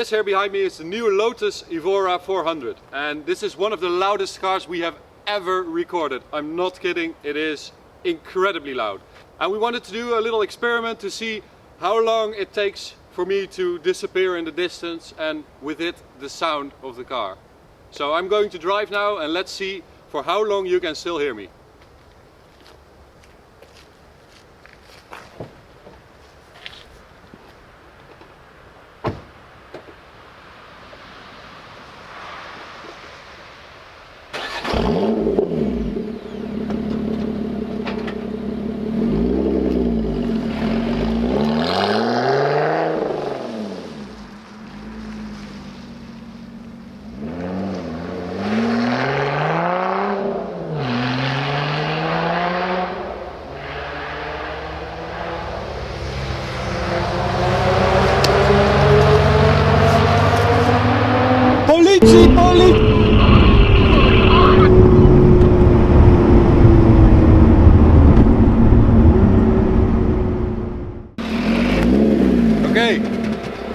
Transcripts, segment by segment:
this here behind me is the new Lotus Evora 400. And this is one of the loudest cars we have ever recorded. I'm not kidding, it is incredibly loud. And we wanted to do a little experiment to see how long it takes for me to disappear in the distance and with it the sound of the car. So I'm going to drive now and let's see for how long you can still hear me. Okay,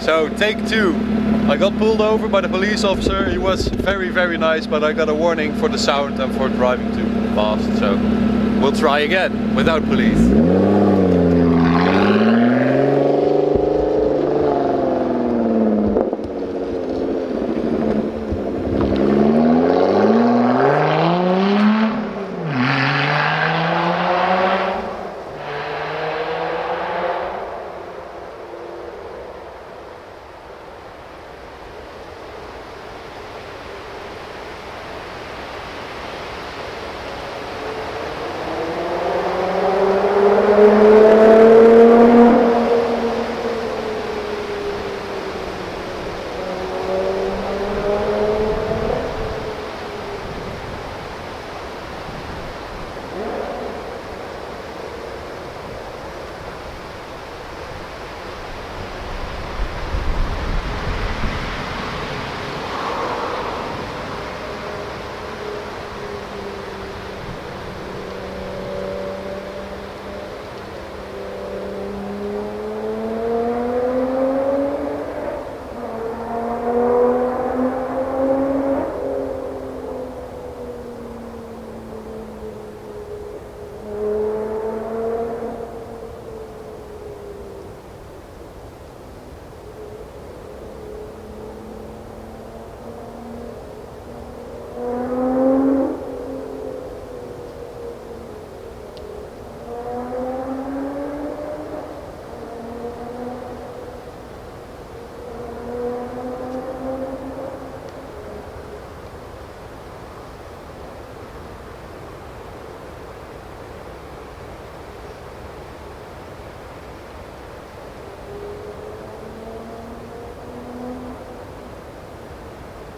so take two. I got pulled over by the police officer. He was very nice, but I got a warning for the sound and for driving too fast. So we'll try again without police.